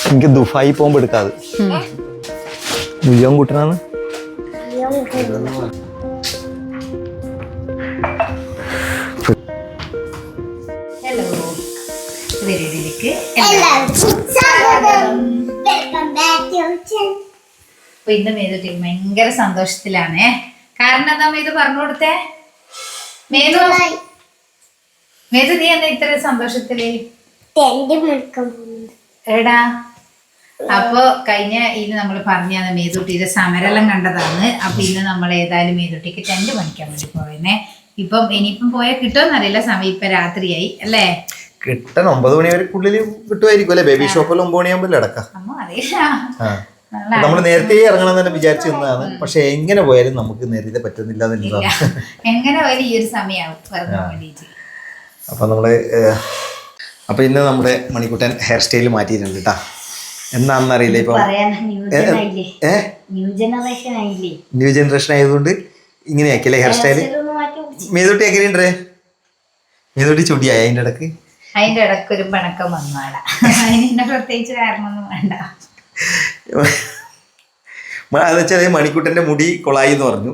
എനിക്ക് ദുബായി പോകുമ്പോ എടുക്കാതെ മുയ്യം കൂട്ടനാണ്. ഹലോ, ഇന്ന് മേതുട്ടി ഭയങ്കര സന്തോഷത്തിലാണേ. കാരണം എന്താ മേതു പറഞ്ഞു കൊടുത്തേ? മേതു മേതു നീ എന്താ ഇത്ര സന്തോഷത്തില്? എടാ, അപ്പൊ കഴിഞ്ഞ ഇന്ന് നമ്മൾ പറഞ്ഞാണ് മേതുട്ടിയുടെ സമരെല്ലാം കണ്ടതാണ്. അപ്പൊ ഇന്ന് നമ്മൾ ഏതായാലും മേതുട്ടിക്ക് ടെന്റ് പണിക്കാൻ വേണ്ടി പോയേ. ഇനിയിപ്പം പോയാൽ കിട്ടുമെന്നറിയില്ല. സമയം ഇപ്പൊ രാത്രിയായി അല്ലേ? കിട്ടണം 9 മണി വരെക്കുള്ളിൽ കിട്ടുമായിരിക്കും അല്ലെ? ബേബി ഷോപ്പിൽ 9 മണിയാകുമ്പോൾ അടക്കാം. അറിയില്ല, നമ്മൾ നേരത്തെ ഇറങ്ങണം തന്നെ വിചാരിച്ചു നിന്നതാണ്. പക്ഷെ എങ്ങനെ പോയാലും നമുക്ക് നേരത്തെ പറ്റുന്നില്ല എന്നുള്ളതാണ്. എങ്ങനെ പോയാലും ഈ ഒരു സമയമാവും ഇറങ്ങാൻ വേണ്ടിയിട്ട്. അപ്പൊ ഇന്ന് നമ്മുടെ മണിക്കുട്ടൻ ഹെയർ സ്റ്റൈൽ മാറ്റിയിട്ടുണ്ട് കേട്ടാ. എന്നാന്നറിയില്ല. ഇപ്പൊ ന്യൂ ജനറേഷൻ ആയതുകൊണ്ട് ഇങ്ങനെയാക്കിയല്ലേ ഹെയർ സ്റ്റൈല്. മേതുട്ടി എങ്ങനെയുണ്ടേ? മേതുട്ടി ചുടിയായി അതിന്റെ ഇടക്ക് ഒരു പിണക്കം വന്നാടാ. അതിന് പ്രത്യേകിച്ച് കാരണമൊന്നും വേണ്ട. എന്നുവെച്ചാൽ മണിക്കുട്ടന്റെ മുടി കൊളായി എന്ന് പറഞ്ഞു.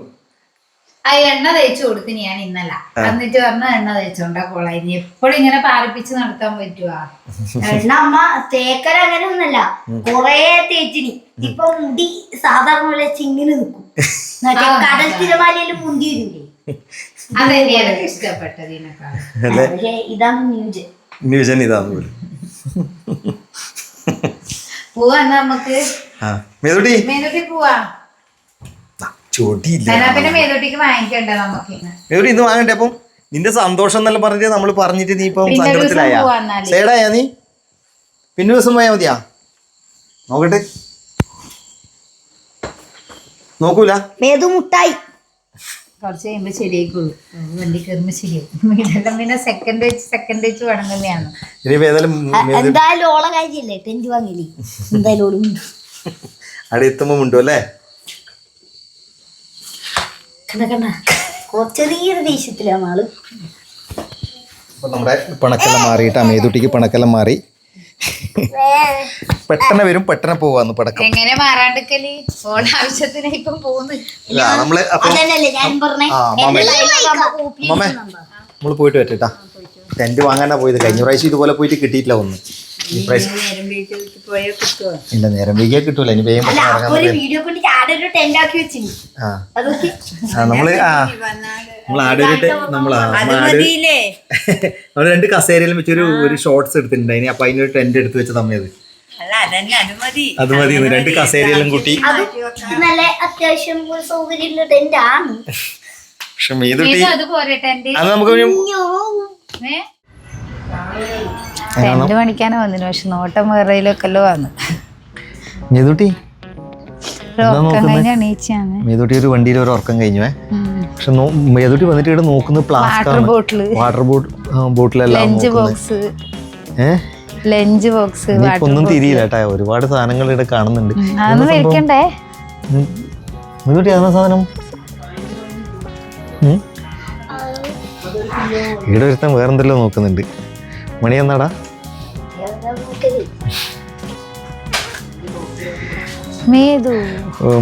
ആ എണ്ണ തേച്ചു കൊടുത്തിന് ഞാൻ ഇന്നല. എന്നിട്ട് പറഞ്ഞ എണ്ണ തേച്ചോണ്ടാ കൊളായി. എപ്പോഴും ഇങ്ങനെ പാലിപ്പിച്ച് നടത്താൻ പറ്റുവാ? എണ്ണ അമ്മ തേക്കൽ അങ്ങനെ ഒന്നല്ല, കൊറേ തേച്ചിനി. ഇപ്പൊ മുടി സാധാരണ പോലെ ചിങ്ങിന് നിൽക്കും. കടൽ തിരമാലയിലും മുന്തി വരൂലേ? അതെന്നെയാണ് ഇഷ്ടപ്പെട്ടത്. ഇതാണ് ന്യൂജൻ. ഇതാണ് പോവാ നമുക്ക്. മേതുട്ടി പോവാ. പിന്നെ മേതുട്ടിക്ക് വാങ്ങിക്കണ്ടേ നമുക്ക്? ഇന്ന് വാങ്ങണ്ടേ? അപ്പം നിന്റെ സന്തോഷം എന്നെല്ലാം പറഞ്ഞിട്ട് നമ്മൾ പറഞ്ഞിട്ട് നീ ഇപ്പം സങ്കടത്തിലായാ? നീ പിന്നെ ദിവസം പോയാ മതിയാ? നോക്കട്ടെ, നോക്കൂല. മുട്ടായി കുറച്ച് കഴിയുമ്പോ ശരിയായിക്കോളൂ. വണ്ടി കയറുമ്പോ ശരിയാവും. ഇതെല്ലാം പിന്നെ സെക്കൻഡ് വെച്ച് വേണമെന്നാണ്. എന്തായാലും ഓള കാര്യല്ലേ ടെന്റ് വാങ്ങില്ലേ? എന്തായാലും അവിടെ എത്തുമ്പോ ഉണ്ടോ അല്ലേ? ചെറിയൊരു ദേഷ്യത്തിലാണ് ആള്. അപ്പൊ നമ്മുടെ പണക്കെല്ലാം മാറിയിട്ടാ. മേതുട്ടിക്ക് പണക്കെല്ലാം മാറി. പെട്ടെന്ന് വരും പെട്ടെന്ന് പോവാന്ന് പടക്കം. എങ്ങനെ മാറാണ്ടിക്കല്? ഓണ ആവശ്യത്തിന് ഇപ്പം പോകുന്നു. നമ്മള് പോയിട്ട് പറ്റാ. ടെന്റ് വാങ്ങാനാ പോയത്. കഴിഞ്ഞ പ്രാവശ്യം ഇതുപോലെ പോയിട്ട് കിട്ടിയിട്ടില്ല ഒന്നും. ഈ പ്രാവശ്യം ഇല്ല, നേരം വൈകിയാ കിട്ടൂല. ഇനി വേഗം നമ്മള് നമ്മള് 2 കസേരയിലും വെച്ചൊരു ഷോർട്സ് എടുത്തിട്ടുണ്ടായിനി. അപ്പൊ അതിനൊരു ടെന്റ് എടുത്ത് വെച്ച തമ്മിയത്. അത് മതി. 2 കസേരയെല്ലാം കൂട്ടി. അത്യാവശ്യം സൗകര്യമുള്ള ടെന്റ് ആണ്. പക്ഷെ മേതുട്ടി അത് നമുക്ക് ടെന്റ് പണിക്കാനോ വന്നിന്. പക്ഷെ നോട്ടം വേറെയിലൊക്കെല്ലോ വന്നു. മേതുട്ടി മേതുട്ടി ഒരു വണ്ടിയിൽ ഒരു ഉറക്കം കഴിഞ്ഞു. പക്ഷെ മേതുട്ടി വന്നിട്ട് ഇവിടെ നോക്കുന്നത് വാട്ടർ ബോട്ടിലെല്ലാം ലഞ്ച് ബോക്സ് ഒന്നും തിരിയില്ല കേട്ടാ. ഒരുപാട് സാധനങ്ങൾ ഇവിടെ കാണുന്നുണ്ട്. മേതുട്ടി അതെന്നാ സാധനം? ഇവിടെ ഒരുത്തൻ വേറെന്തെല്ലോ നോക്കുന്നുണ്ട്. മണി എന്നാടാ?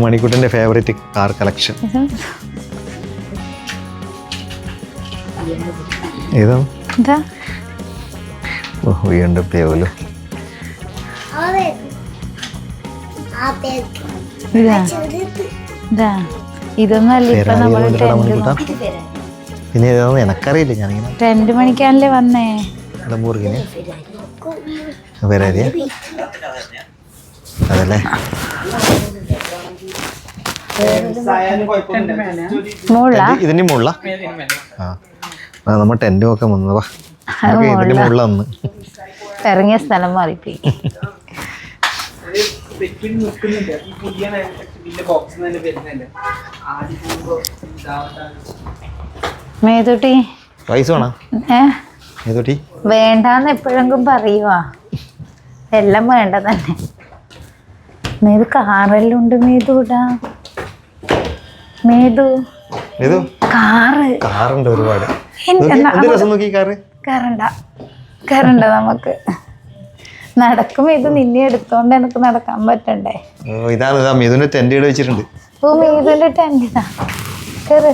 മണിക്കുട്ടന്റെ ഫേവറേറ്റ് കാർ കളക്ഷൻ ഏതാണ്? BMW. പിന്നെ ഏതാന്ന് എനക്കറിയില്ല. ഞാനിങ്ങനെ ടെന്റ് പണിക്കാനല്ലേ വന്നേ. മുറുകിന് വരാതിയ അതല്ലേ? ഇതിന്റെ മുകളിലാ? ആ നമ്മ ടെന്റ് നോക്കാൻ വന്നതാ. ഇതിന്റെ മുകളിലാ വന്ന് ഇറങ്ങിയ സ്ഥലം മാറിപ്പോയി. മേതുട്ടി പൈസ വേണോ? മേതുട്ടി വേണ്ടാന്ന് എപ്പോഴെങ്കിലും പറയുവാ. എല്ലാം വേണ്ട തന്നെ. മേതു കാറെല്ലാം ഉണ്ട്. മേതുടാ മേതു കാറുണ്ട് ഒരുപാട്. കയറണ്ട നമുക്ക്. നടക്കുമ്പോ ഇത് നിന്നെ എടുത്തോണ്ട് എനിക്ക് നടക്കാൻ പറ്റണ്ടേ. ഓ ഇതാ മിഥുന്റെ ടെന്റ് ഇവിടെ വെച്ചിട്ടുണ്ട്. ഓ മീതുന്റെ ടെന്റ് ഇതാ കേറ്.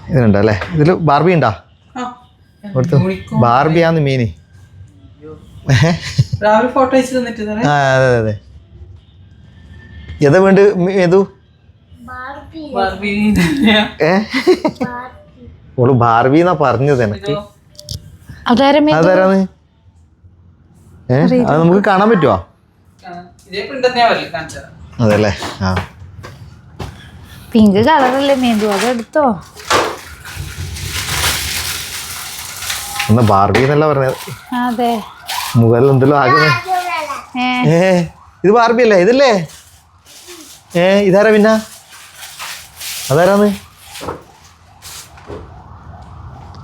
ഇതിലുണ്ടല്ലേ? ഇതില് ബാർബി ഉണ്ടാ? ബാർബിയാന്ന് മീന്. ആ അതെ അതെ. ഏതാ വേണ്ട ഏതു? ഓള് ബാർബി എന്നാ പറഞ്ഞത് എനിക്ക്. അതാരാന്ന്? അത് നമുക്ക് കാണാൻ പറ്റുമോ? അതല്ലേ? ആ പിങ്ക് കളറല്ലേ മേതു, അതെടുത്തോ. എന്നാ ബാർബി എന്നല്ല പറഞ്ഞത്. അതെ മുകളിൽ എന്തെല്ലോ ആകുന്നേ. ഇത് ബാർബി അല്ലേ? ഇതല്ലേ? ഇതാരാ പിന്നെ? അതാരാന്ന്?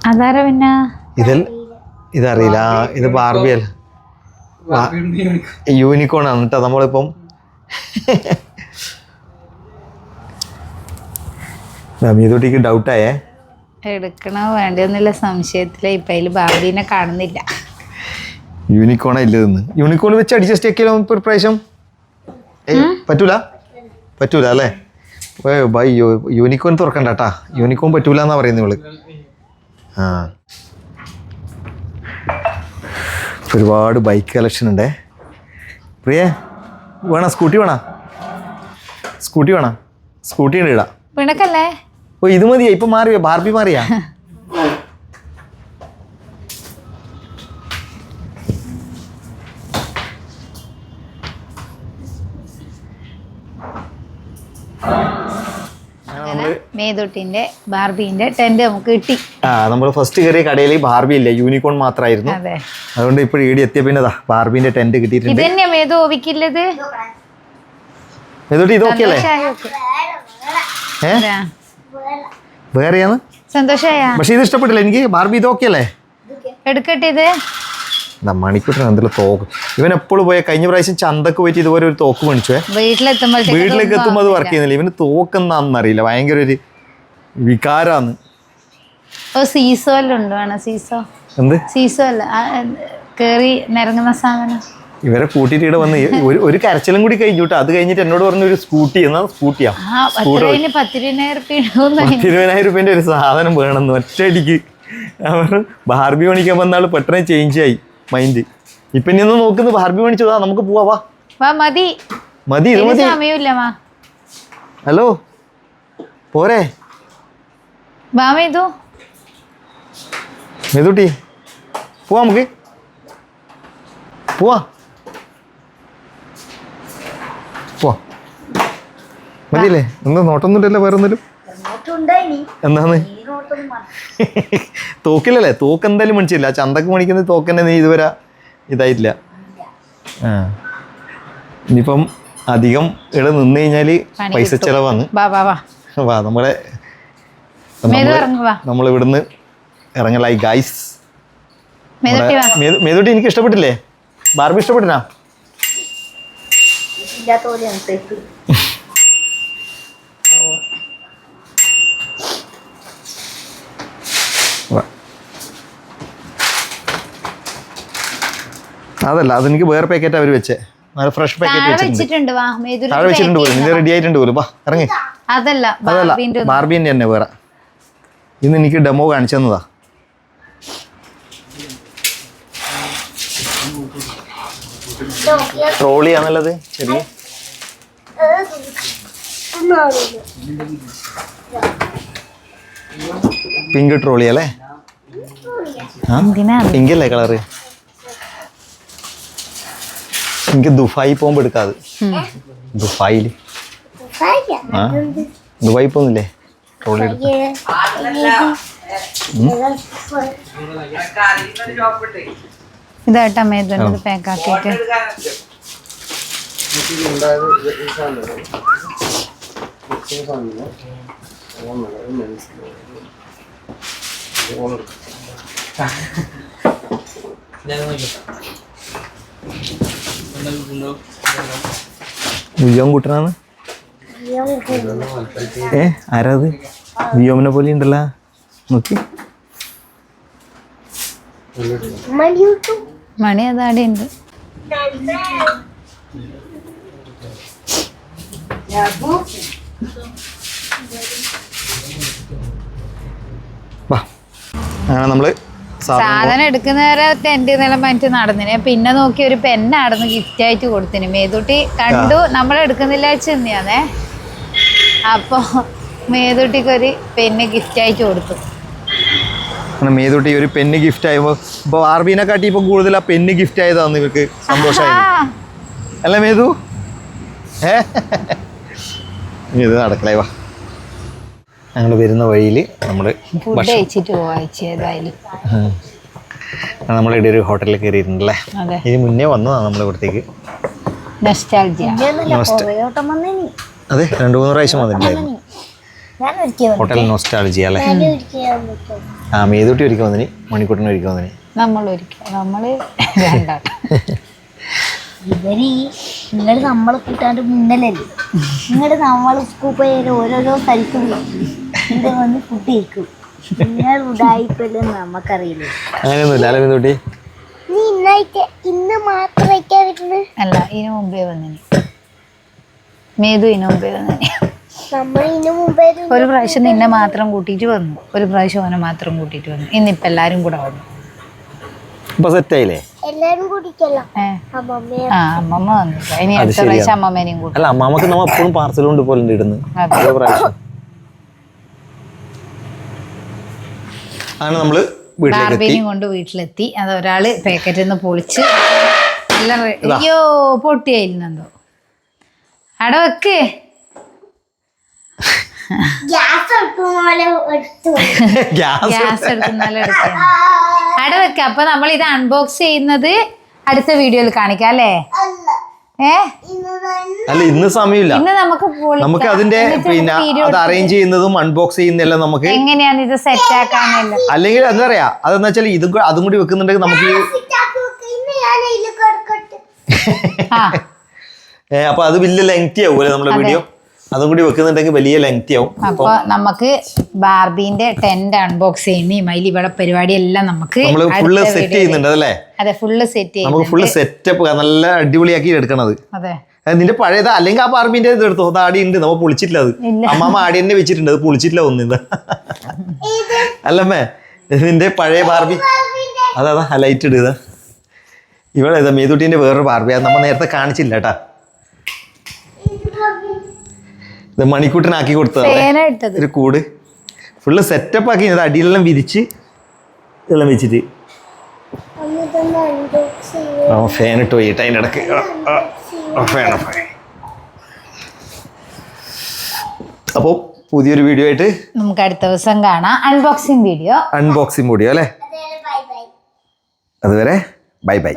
അതാരാ പിന്നെ? ഇതറിയില്ല. ഇത് ബാർബി അല്ല, യൂണിക്കോൺ ആണ് കേട്ടോ. നമ്മളിപ്പം മീതുട്ടിക്ക് ഡൗട്ടായേ എടുക്കണോ വേണ്ടിയൊന്നുമില്ല സംശയത്തില. ഇപ്പൊ അതില് ബാർബീനെ കാണുന്നില്ല. യൂണിക്കോണ ഇല്ലെന്ന്. യൂണിക്കോൺ വെച്ച് അഡ്ജസ്റ്റ് ആക്കിയാലോ ഒരു പ്രാവശ്യം? പറ്റൂല അല്ലേ? ബൈ യൂണിക്കോൺ തുറക്കണ്ട കേട്ടാ. യൂണിക്കോൺ പറ്റൂല എന്നാ പറയുന്നത് ഇവള്. ആ ഒരുപാട് ബൈക്ക് കളക്ഷൻ ഉണ്ടേ. പ്രിയേ വേണോ? സ്കൂട്ടി വേണോ? സ്കൂട്ടി ഉണ്ട് ഇടാ. പിണക്കല്ലേ? ഓ ഇത് മതിയാ? ഇപ്പൊ മാറിയോ? ബാർബി മാറിയാ? മേതുട്ടിന്റെ ബാർബിന്റെ ടെന്റ് നമുക്ക് കിട്ടി. നമ്മൾ ഫസ്റ്റ് കയറിയ കടയിൽ ബാർബി ഇല്ല, യൂണിക്കോൺ മാത്രമായിരുന്നു. അതുകൊണ്ട് ഇപ്പോൾ ഈടി എത്തിയ പിന്നെ ബാർബിന്റെ ടെന്റ് കിട്ടിയിട്ടുണ്ട്. ഇതന്നെയാ മേതു ഓവിക്കില്ലത്? മേതുട്ടി ഇതൊക്കെ അല്ലേ? വേറെയാണ് സന്തോഷായ? പക്ഷെ ഇത് ഇഷ്ടപ്പെട്ടില്ല എനിക്ക്. ബാർബി ഇതൊക്കെ അല്ലേ? എടുക്കട്ടെ ഇത്. മണിക്കൂട്ടിന് എന്തെങ്കിലും തോക്ക്. ഇവൻ എപ്പോഴും പോയ കഴിഞ്ഞ പ്രാവശ്യം ചന്തക്ക് പോയിട്ട് ഇതുപോലെ ഒരു തോക്ക് മേടിച്ചേ. വീട്ടിലേക്ക് എത്തുമ്പോൾ അത് വർക്ക് ചെയ്യുന്നില്ല. ഇവന് തോക്കെന്നാന്നറിയില്ല, ഭയങ്കര ഒരു വികാരാന്ന്. സീസോ എല്ലാം ഉണ്ടോ? സീസോ എന്ത് സീസോ അല്ല കേറി നിരങ്ങുന്ന സാധനം. ഇവരെ കൂട്ടിയിട്ട് ഇവിടെ വന്ന് ഒരു കരച്ചിലും കൂടി കഴിഞ്ഞു കേട്ടോ. അത് കഴിഞ്ഞിട്ട് എന്നോട് പറഞ്ഞ ഒരു സ്കൂട്ടി എന്നാ സ്കൂട്ടിയാ 10,000 രൂപേന്റെ ഒരു സാധനം വേണമെന്ന് ഒറ്റയടിക്ക്. അവർ ബാർബി മേടിക്കാൻ വന്നാൾ പെട്ടെന്ന് ചേഞ്ച് ആയി മൈൻഡ്. ഇപ്പൊ ഇനി ഒന്ന് നോക്കുന്നത് ബാർബി മേടിച്ചതാ. നമുക്ക് പോവാ. മതി ഇത് മതി. ഹലോ പോരെ മേതുട്ടി? പോവാ നമുക്ക് പോവാ. മതിയില്ലേ? എന്താ നോട്ടൊന്നുമില്ലല്ലോ വേറെ ഒന്നിലും? എന്താന്ന് തോക്കില്ലല്ലേ? തോക്ക് എന്തായാലും മേടിച്ചില്ല. ചന്തക്ക് മേടിക്കുന്ന തോക്ക് തന്നെ നീ ഇതുവരെ ഇതായിട്ടില്ല. ഇനിയിപ്പം അധികം ഇവിടെ നിന്ന് കഴിഞ്ഞാല് പൈസ ചെലവാന്ന്. നമ്മളിവിടുന്ന് ഇറങ്ങലായി ഗൈസ്. മേതുട്ടി എനിക്ക് ഇഷ്ടപ്പെട്ടില്ലേ? ബാർബി ഇഷ്ടപ്പെട്ടിനാ? അതല്ല, അതെനിക്ക് വേറെ പാക്കറ്റ് അവർ വെച്ചേ. നല്ല ഫ്രഷ് പാക്കറ്റ് വെച്ചിട്ടുണ്ട്. താഴെ വെച്ചിട്ടുണ്ട് പോലും. നിന്റെ റെഡി ആയിട്ടുണ്ട് പോലും. വാ ഇറങ്ങി. അതല്ല ബാർബിന്റെ തന്നെ വേറെ. ഇന്ന് എനിക്ക് ഡെമോ കാണിച്ചു തന്നതാ. ട്രോളിയാണല്ലത് ചെറിയ പിങ്ക് ട്രോളി അല്ലേ? പിങ്ക് അല്ലേ കളറ്? എനിക്ക് ദുബായി പോകുമ്പോ എടുക്കാതെ. ദുബായില് ദുബായി പോകുന്നില്ലേ ട്രോളി എടുത്ത്? ഇതായിട്ടാ മേതുണ്ട് പാക്കാക്കിട്ട്. വിയോം കൂട്ടനാണ്. ആരാത്? വിയോമിനെ പോലെ ഉണ്ടല്ലോ നോക്കി. മണി അതാടെ ഉണ്ട്. വാ അങ്ങനെ നമ്മള് സാധനം എടുക്കുന്നവരെ ടെന്റ് നിലം പറ്റി നടന്നിന്. പിന്നെ നോക്കി ഒരു പെന്നായിരുന്നു ഗിഫ്റ്റ് ആയിട്ട് കൊടുത്തിന്. മേതുട്ടി കണ്ടു നമ്മളെടുക്കുന്നില്ല ചെന്നിയാന്നേ. അപ്പൊ മേതുട്ടിക്കൊരു പെന്ന് ഗിഫ്റ്റ് ആയിട്ട് കൊടുത്തു. മേതുട്ടി ഒരു പെന്ന് ഗിഫ്റ്റ് ആയപ്പോ ഇപ്പൊ ആർബീനെ കാട്ടി ഇപ്പൊ കൂടുതൽ ആ പെന്ന് ഗിഫ്റ്റ് ആയതാന്ന് ഇവർക്ക് സന്തോഷമായി അല്ല മേതു? ഇത് നടക്കലേ. വാ ഞങ്ങൾ വരുന്ന വഴിയിൽ നമ്മൾ ഫുഡ് കഴിച്ചിട്ട് പോവാഴ്ച ഏതായാലും. നമ്മളിവിടെ ഒരു ഹോട്ടലിൽ കയറിയിട്ടുണ്ടല്ലേ. അതെ, ഇതിന് മുന്നേ വന്നതാണ് നമ്മൾ ഇവിടത്തേക്ക്. നൊസ്റ്റാൾജിയ. അതെ 2-3 പ്രാവശ്യം വന്നിട്ടുണ്ടായിരുന്നു ഹോട്ടൽ നൊസ്റ്റാൾജിയ അല്ലേ. ആ മേതുട്ടി ഒരിക്കൽ വന്നിന്, മണിക്കൂട്ടിന് ഒരിക്കൽ വന്നിന്. നമ്മള് രണ്ടാണ്. ഇവര് നിങ്ങള് നമ്മളെ കൂട്ടാണ്ട് മുന്നലല്ലേ. നിങ്ങള് നമ്മള് സ്കൂൾ പോയ ഓരോരോ സ്ഥലത്തും ഇവിടെ വന്ന് ഫുഡ് കഴിക്കും. നിങ്ങൾ ഉടായിപ്പല്ലോ നമുക്കറിയില്ല. അങ്ങനെയൊന്നുമില്ല അല്ലേ മേതുട്ടി? നീ ഇന്ന് മാത്രം അല്ല, ഇതിനു മുമ്പേ വന്നിന്. മേതു ഇതിനു മുമ്പേ വന്നിന്. നമ്മൾ ഇതിനു മുമ്പേ ഒരു പ്രാവശ്യം നിന്നെ മാത്രം കൂട്ടിയിട്ട് വന്നു, ഒരു പ്രാവശ്യം അവനെ മാത്രം കൂട്ടിയിട്ട് വന്നു. ഇന്നിപ്പോ എല്ലാരും കൂടെ വന്നു. ഇപ്പൊ സെറ്റായില്ലേ? എല്ലാരും കൂടിക്കല്ലോ. ആ അമ്മമ്മ വന്നില്ല. ഇനി അടുത്ത പ്രാവശ്യം അമ്മമ്മേനെയും കൂട്ടും. അല്ല അമ്മാമക്ക് നമ്മ എപ്പോഴും പാർസൽ കൊണ്ട് പോലെ ഇടുന്നു. പ്രാവശ്യം അങ്ങനെ നമ്മള് ബാർബിനെയും കൊണ്ട് വീട്ടിലെത്തി. അത് ഒരാള് പാക്കറ്റിൽ നിന്ന് പൊളിച്ച് എല്ലാം അയ്യോ പൊട്ടിയായിരുന്നോ. അവിടെ വെക്ക്. ഗ്യാസ് ഗ്യാസ് എടുക്കുന്നാലും എടുക്കാം. അവിടെ വെക്ക. അപ്പൊ നമ്മൾ ഇത് അൺബോക്സ് ചെയ്യുന്നത് അടുത്ത വീഡിയോയിൽ കാണിക്കാം അല്ലേ? അല്ല ഇന്ന് സമയമില്ല. ഇന്ന് നമുക്ക് അതിന്റെ പിന്നെ അത് അറേഞ്ച് ചെയ്യുന്നതും അൺബോക്സ് ചെയ്യുന്നതെല്ലാം നമുക്ക് എങ്ങനെയാണ് ഇത് സെറ്റ് ആക്കാനല്ല. അല്ലെങ്കിൽ എന്താ പറയാ അതെന്ന് വെച്ചാൽ അതും കൂടി വെക്കുന്നുണ്ടെങ്കിൽ നമുക്ക് അപ്പൊ അത് വലിയ ലെങ്തി ആവും നമ്മുടെ വീഡിയോ. അതും കൂടി വെക്കുന്നുണ്ടെങ്കിൽ വലിയ ലെങ്തി ആവും. അപ്പൊ നമുക്ക് ബാർബിന്റെ ടെന്റ് അൺബോക്സ് ചെയ്യുന്ന മൈലി ഇവിടെ പരിപാടി എല്ലാം നമുക്ക് ഫുള്ള് സെറ്റ് ചെയ്യുന്നുണ്ട് അല്ലേ? അതെ, ഫുള്ള് സെറ്റ് ചെയ്യും. നമുക്ക് ഫുള്ള് സെറ്റപ്പ് നല്ല അടിപൊളിയാക്കി എടുക്കണത്. അതെ, നിന്റെ പഴയത് അല്ലെങ്കിൽ ആ ബാർബിന്റെ ഇത് എടുത്തോ. അത് ആടി ഉണ്ട്, നമ്മൾ പൊളിച്ചിട്ടില്ല. അത് അമ്മാമ്മ ആടി തന്നെ വെച്ചിട്ടുണ്ട്, അത് പൊളിച്ചിട്ടില്ല ഒന്നും. അല്ലമ്മേ നിന്റെ പഴയ ബാർബി അതാ ലൈറ്റ് ഇടുക. ഇവിടെ ഇതാ മേതുട്ടീന്റെ വേറൊരു ബാർബി, അത് നമ്മൾ നേരത്തെ കാണിച്ചില്ല കേട്ടാ. ഇത് മണിക്കൂട്ടിനാക്കി കൊടുത്തത് ഒരു കൂട് ഫുള്ള് സെറ്റപ്പ് ആക്കി. അത് അടിയിലെല്ലാം വിരിച്ച് ഇതെല്ലാം വെച്ചിട്ട് ഫാൻ ഇട്ട് പോയിട്ട് അതിൻ്റെ ഇടയ്ക്ക് ഫാൻ. അപ്പോൾ പുതിയൊരു വീഡിയോ ആയിട്ട് നമുക്ക് അടുത്ത ദിവസം കാണാം. അൺബോക്സിംഗ് വീഡിയോ അല്ലേ? അതുവരെ ബൈ ബൈ.